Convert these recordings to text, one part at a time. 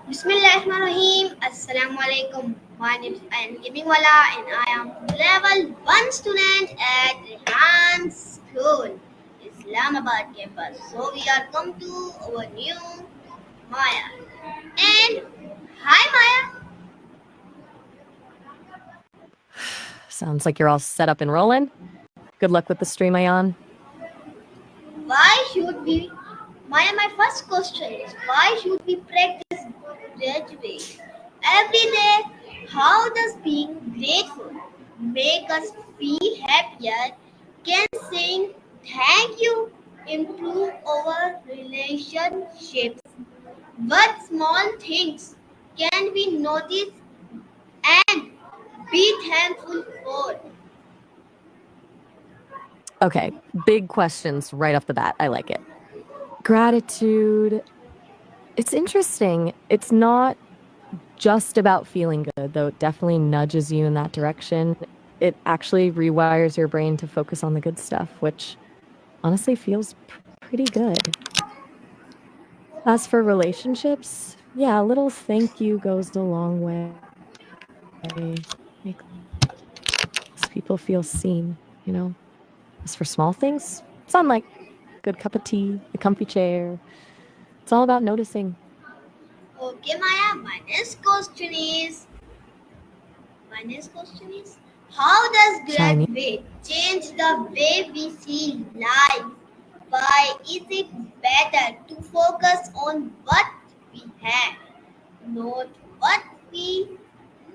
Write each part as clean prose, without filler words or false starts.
Bismillahirrahmanirrahim. Assalamualaikum. My name is I am LEVEL1 and I am level 1 student at Rehan School, Islamabad campus. So we are come to our new Maya. And hi Maya. Sounds like you're all set up and rolling. Good luck with the stream, Ayan. Why should we Maya, my first question is why should we practice gratitude every day? How does being grateful make us feel happier? Can saying thank you improve our relationships? What small things can we notice and be thankful for? Okay, big questions right off the bat. I like it. Gratitude. It's interesting. It's not just about feeling good, though it definitely nudges you in that direction. It actually rewires your brain to focus on the good stuff, which honestly feels pretty good. As for relationships, yeah, a little thank you goes a long way. Makes people feel seen, you know? As for small things, sunlight, good cup of tea, a comfy chair. It's all about noticing. Okay, Maya, my next question is how does Shiny. gratitude change the way we see life? Why is it better to focus on what we have, not what we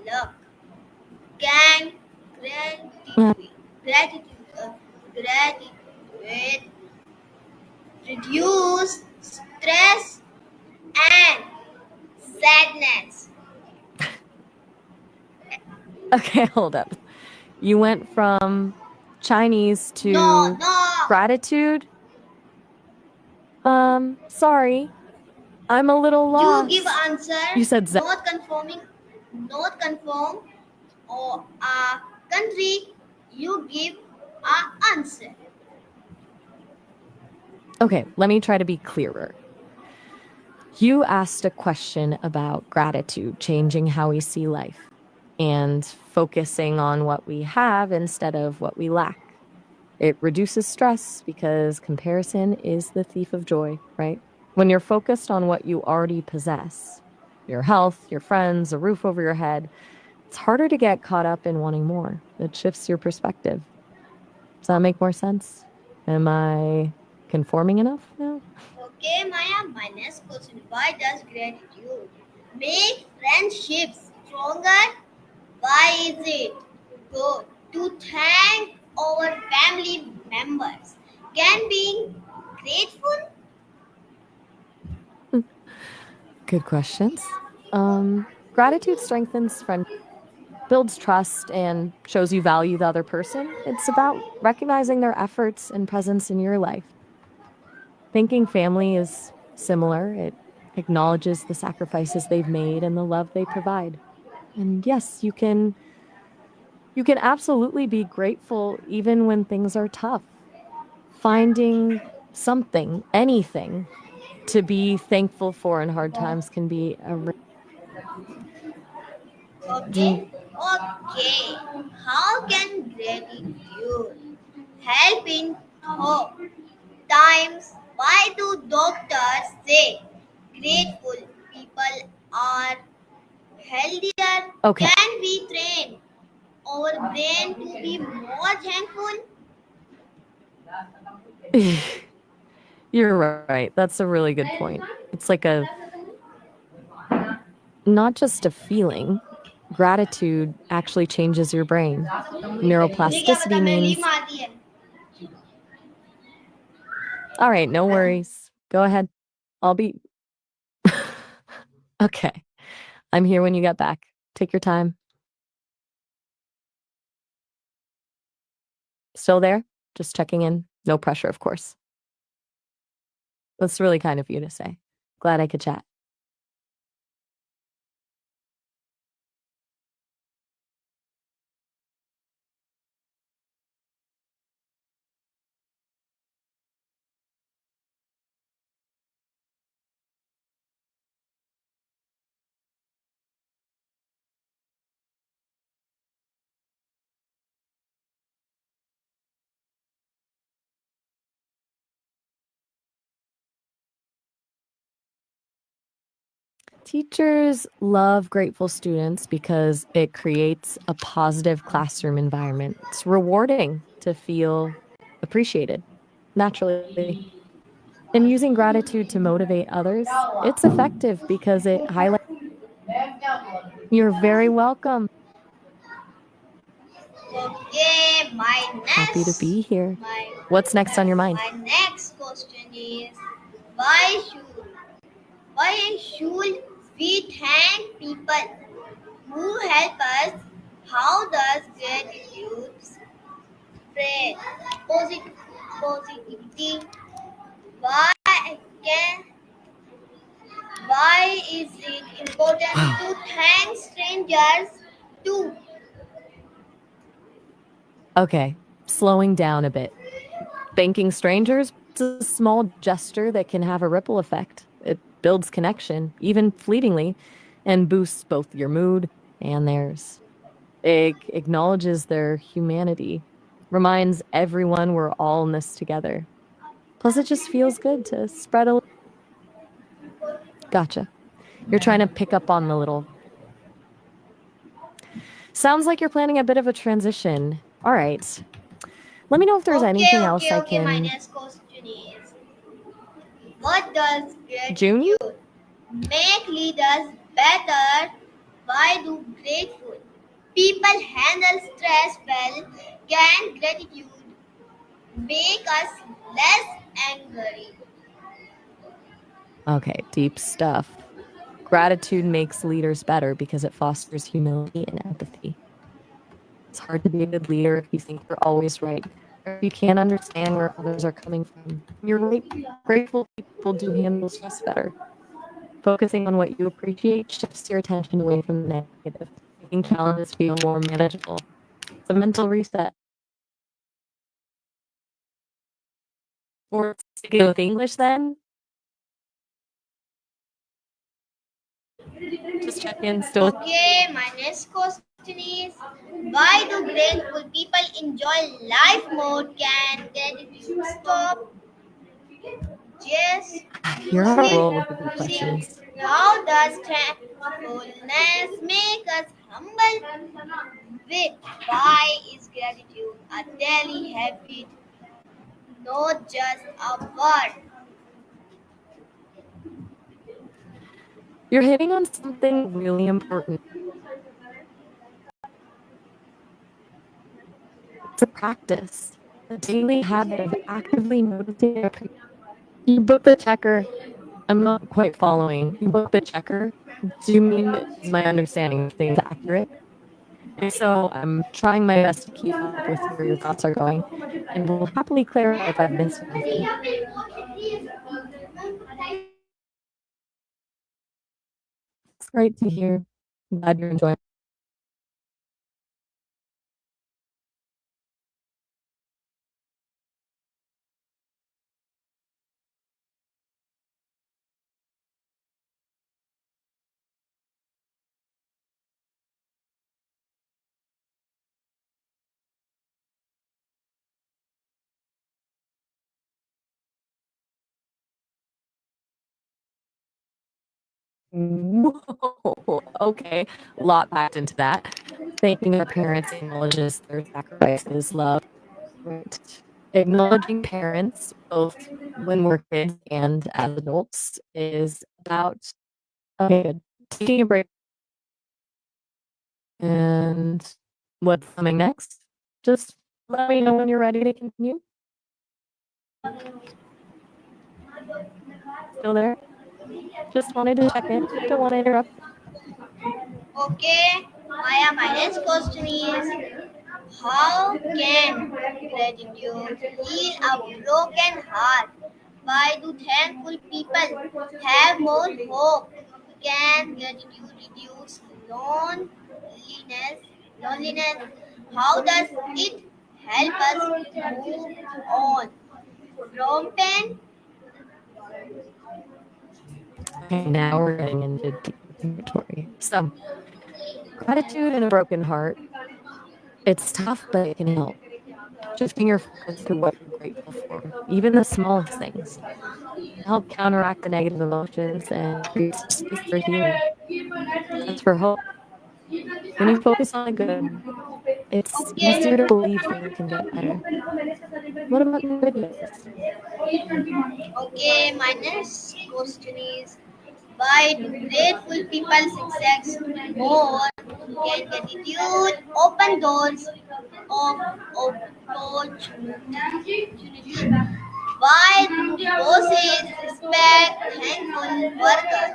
lack? Can gratitude, uh, gratitude reduce stress and sadness? Okay, hold up. You went from Chinese No, to no. gratitude? Sorry. I'm a little You give lost. answer, You said not confirm, or a country. You give a answer. Okay, let me try to be clearer. You asked a question about gratitude, changing how we see life, and focusing on what we have instead of what we lack. It reduces stress because comparison is the thief of joy, right? When you're focused on what you already possess, your health, your friends, a roof over your head, it's harder to get caught up in wanting more. It shifts your perspective. Does that make more sense? Am I conforming enough now? Okay, Maya. My next question: why does gratitude make friendships stronger? Why is it good to thank our family members? Can being grateful? Good questions. Gratitude strengthens friendship, builds trust, and shows you value the other person. It's about recognizing their efforts and presence in your life. Thanking family is similar. It acknowledges the sacrifices they've made and the love they provide. And yes, you can absolutely be grateful even when things are tough. Finding something, anything to be thankful for in hard times can be a Okay. Okay. How can gratitude help in tough times? Why do doctors say grateful people are healthier? okay. Can we train our brain to be more thankful? You're right. That's a really good point. It's like not just a feeling. Gratitude actually changes your brain. ये क्या पता Neuroplasticity मैं leave means, मार दी है. all right, no worries. Go ahead. I'll be. Okay. I'm here when you get back. Take your time. Still there? Just checking in. No pressure, of course. That's really kind of you to say. Glad I could chat. Teachers love grateful students because it creates a positive classroom environment. It's rewarding to feel appreciated naturally. And using gratitude to motivate others, it's effective because it highlights you're very welcome. Okay, Happy to be here. my What's next on your mind? my next question is why should why should we thank people who help us? How does gratitude spread positivity? Why can why is it important Wow. to thank strangers too? Okay, slowing down a bit. Thanking strangers is a small gesture that can have a ripple effect. It builds connection, even fleetingly, and boosts both your mood and theirs. It acknowledges their humanity, reminds everyone we're all in this together. Plus, it just feels good to spread a. Gotcha. You're trying to pick up on the little. Sounds like you're planning a bit of a transition. All right. Let me know if there's anything else I Okay. My can. next question is what does June? gratitude make leaders better? Why do grateful people handle stress well? Can gratitude make us less angry? Okay, deep stuff. Gratitude makes leaders better because it fosters humility and empathy. It's hard to be a good leader if you think you're always right, or if you can't understand where others are coming from. You're right. Grateful people do handle stress better. Focusing on what you appreciate shifts your attention away from the negative, making challenges feel more manageable. It's a mental reset. Or sticking with English then? Just check in still. Okay, my next question is why do grateful people enjoy life more? Can gratitude stop? Yes, You're on a music, roll with the good music. questions. How does thankfulness make us humble? With why is gratitude a daily habit, not just a word? You're hitting on something really important. It's a practice, a daily habit of actively noticing your you book the checker. I'm not quite following. You book the checker. Do you mean is my understanding of things accurate? If so, I'm trying my best to keep up with where your thoughts are going, and will happily clarify if I've missed anything. It's great to hear. I'm glad you're enjoying. Whoa, okay, a lot packed into that. Thanking our parents acknowledges their sacrifices, love, right? Acknowledging parents, both when we're kids and as adults, is about okay, good. Taking a break and what's coming next. Just let me know when you're ready to continue. Still there? Just wanted to check in. Don't want to interrupt. Okay, Maya, my next question is how can gratitude heal a broken heart? Why do thankful people have more hope? Can gratitude reduce loneliness? How does it help us move on from pain? Okay, now we're getting into deeper territory. So, gratitude in a broken heart, it's tough, but it can help. Shifting your focus to what you're grateful for, even the smallest things, help counteract the negative emotions and create space for healing. As for hope, when you focus on the good, it's easier to believe things can get better. What about individuals? Okay, my next question is, why do grateful people success more? Can gratitude open doors of opportunity? Why do bosses respect thankful workers?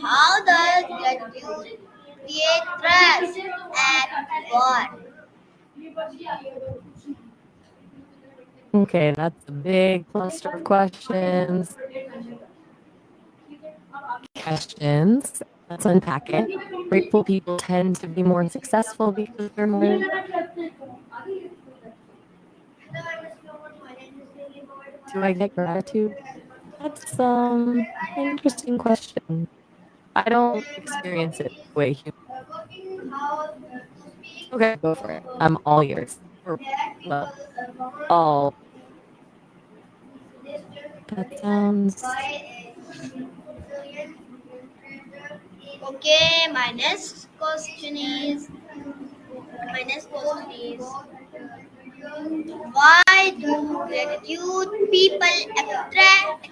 How does gratitude create trust at work? Okay, that's a big cluster of questions. Let's unpack it. Grateful people tend to be more successful because they're more. Do I get gratitude? That's an interesting question. I don't experience it the way you. Okay, go for it. I'm all ears. Or, well, all. That sounds. Okay, my next question is why do gratitude people attract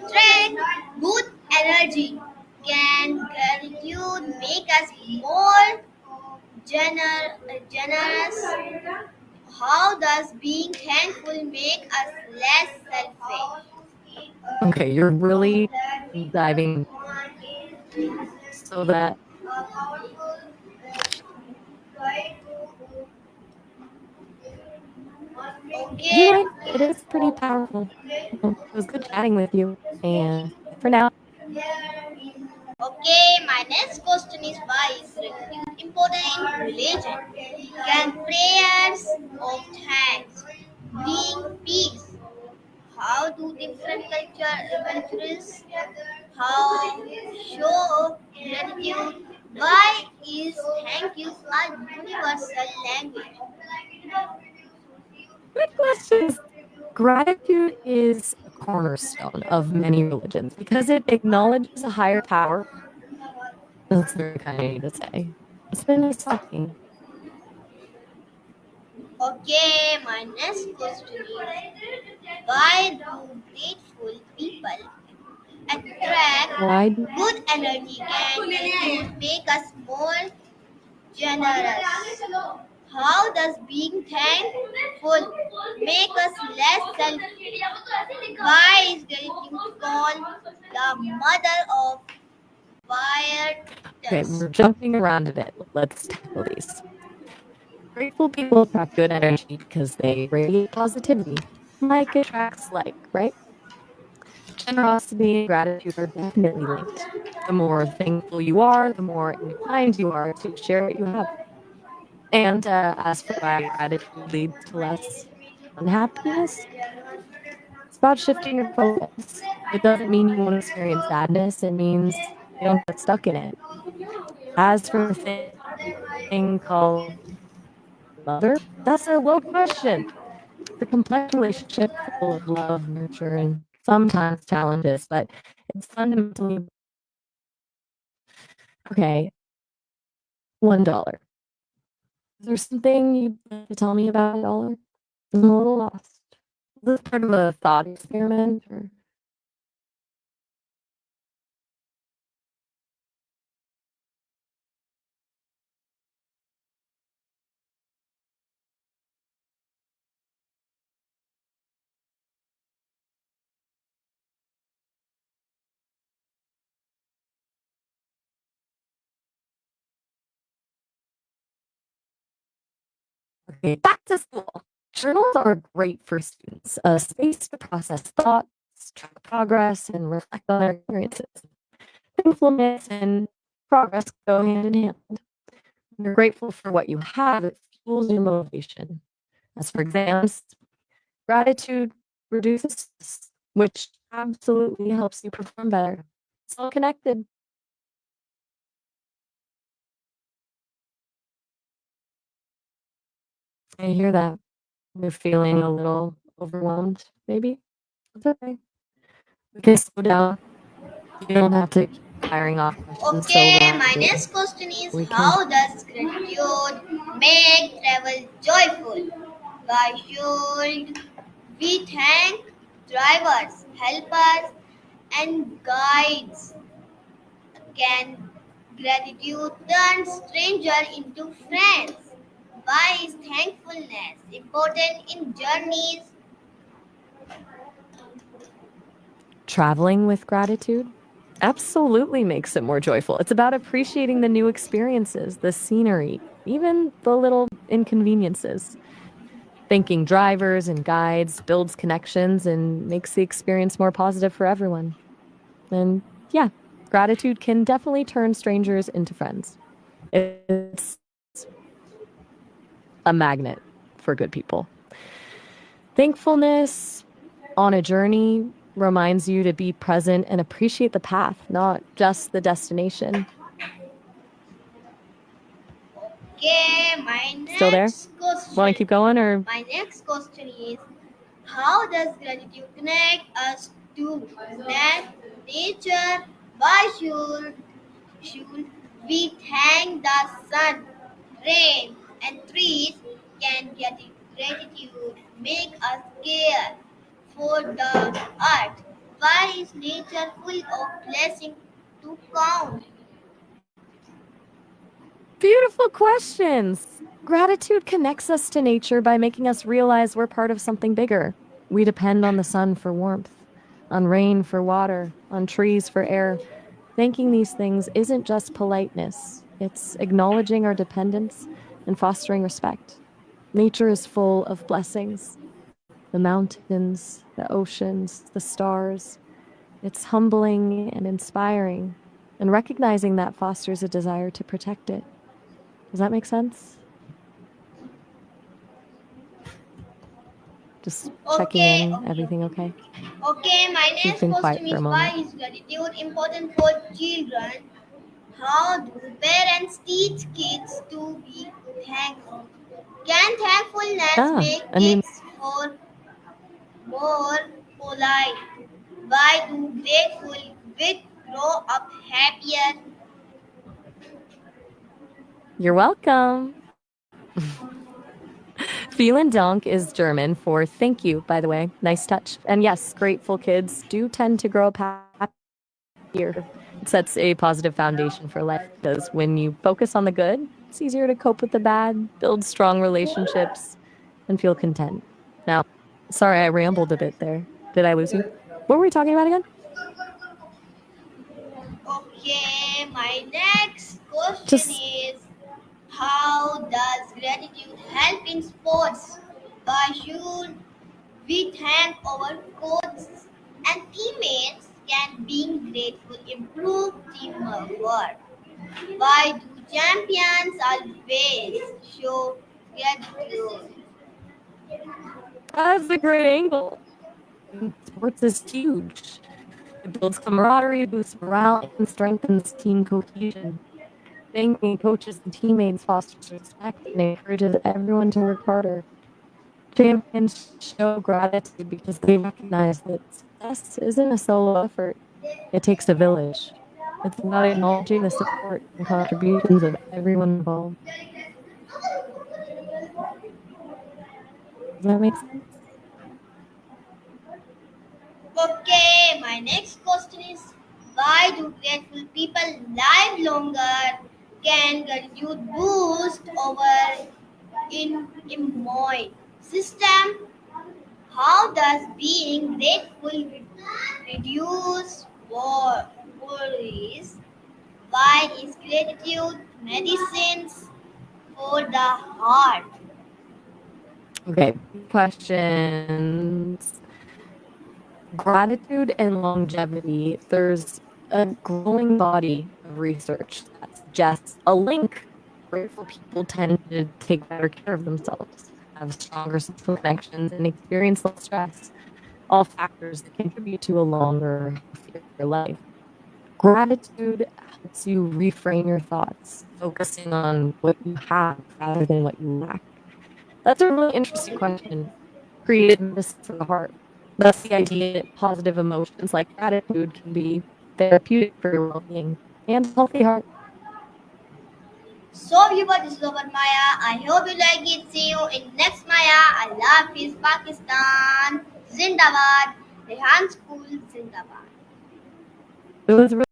good energy? Can gratitude make us more generous? How does being thankful make us less selfish? Okay, you're really diving so that you're Okay, right. It is pretty powerful. Well, it was good chatting with you. And for now, okay, my next question is why is gratitude important in religion? Can prayers of thanks bring peace? How do different cultures how show gratitude? Why is thank you a universal language? good questions. Gratitude is a cornerstone of many religions because it acknowledges a higher power. That's very kind of you to say. It's been nice talking. Okay, my next question is why do grateful people attract Why? good energy? Can gratitude make us more generous? How does being thankful make us less selfish? Why is gratitude called the mother of Okay, virtues? we're jumping around a bit. Let's tackle these. Grateful people attract good energy because they radiate positivity. Like attracts like, right? Generosity and gratitude are definitely linked. The more thankful you are, the more inclined you are to share what you have. And as for why gratitude leads to less unhappiness, it's about shifting your focus. It doesn't mean you won't experience sadness, it means you don't get stuck in it. As for the thing called mother, that's a loaded question. It's a complex relationship full of love, nurture, and sometimes challenges, but it's fundamentally okay. $1. Is there something you'd like to tell me about a dollar? I'm a little lost. Is this part of a thought experiment or okay, back to school. Journals are great for students, a space to process thoughts, track progress, and reflect on their experiences. Thankfulness and progress go hand in hand. When you're grateful for what you have, it fuels your motivation. As for exams, gratitude reduces stress, which absolutely helps you perform better. It's all connected. I hear that. We're feeling a little overwhelmed, maybe. It's okay. We can slow down. You don't have to keep firing off questions so Okay, my rapidly. next question is We can how does gratitude make travel joyful? Why should we thank drivers, helpers, and guides? Can gratitude turn strangers into friends? Why is thankfulness important in journeys? traveling with gratitude absolutely makes it more joyful. It's about appreciating the new experiences, the scenery, even the little inconveniences. Thanking drivers and guides builds connections and makes the experience more positive for everyone. And yeah, gratitude can definitely turn strangers into friends. It's a magnet for good people. Thankfulness on a journey reminds you to be present and appreciate the path, not just the destination. Okay, my Still there? next Want to question. keep going or My next question is how does gratitude connect us to nature? Why should we thank the sun, rain, and trees? Can gratitude make us care for the earth? Why is nature full of blessings to count? beautiful questions? Gratitude connects us to nature by making us realize we're part of something bigger. We depend on the sun for warmth, on rain for water, on trees for air. Thanking these things isn't just politeness, it's acknowledging our dependence and fostering respect. Nature is full of blessings, the mountains, the oceans, the stars. It's humbling and inspiring, and recognizing that fosters a desire to protect it. Does that make sense? Just checking Okay, in. okay, Everything okay. okay? Okay, my You've next been quiet question for a is why moment. is gratitude important for children? How do parents teach kids to be thankful? Can thankfulness Ah, make a new. kids more polite? Why do grateful kids grow up happier? You're welcome. Vielen Dank is German for thank you, by the way. Nice touch. And yes, grateful kids do tend to grow up happier. It sets a positive foundation for life because when you focus on the good, it's easier to cope with the bad, build strong relationships, and feel content. Now, sorry, I rambled a bit there. Did I lose you? What were we talking about again? Okay, my next question Just is how does gratitude help in sports? Why should we thank our coaches and teammates? Can being grateful improve teamwork? Why do champions always show gratitude? that's a great angle. Sports is huge. It builds camaraderie, boosts morale, and strengthens team cohesion. Thanking coaches and teammates fosters respect and encourages everyone to work harder. Champions show gratitude because they recognize that success isn't a solo effort. It takes a village. It's about acknowledging the support and contributions of everyone involved. Does that make sense? Okay, my next question is why do grateful people live longer? Can gratitude boost our immune system? How does being grateful reduce worries? Why is gratitude medicines for the heart? Okay, questions. Gratitude and longevity. There's a growing body of research that suggests a link. Grateful people tend to take better care of themselves, have stronger social connections, and experience less stress. All factors that contribute to a longer, healthier life. Gratitude helps you reframe your thoughts, focusing on what you have rather than what you lack. That's a really interesting question. Creative medicine for the heart. That's the idea that positive emotions like gratitude can be therapeutic for your well being and a healthy heart. So viewer, this is over Maya. I hope you like it. See you in next Maya. I love peace Pakistan. Zindabad. Rehan School Zindabad. It was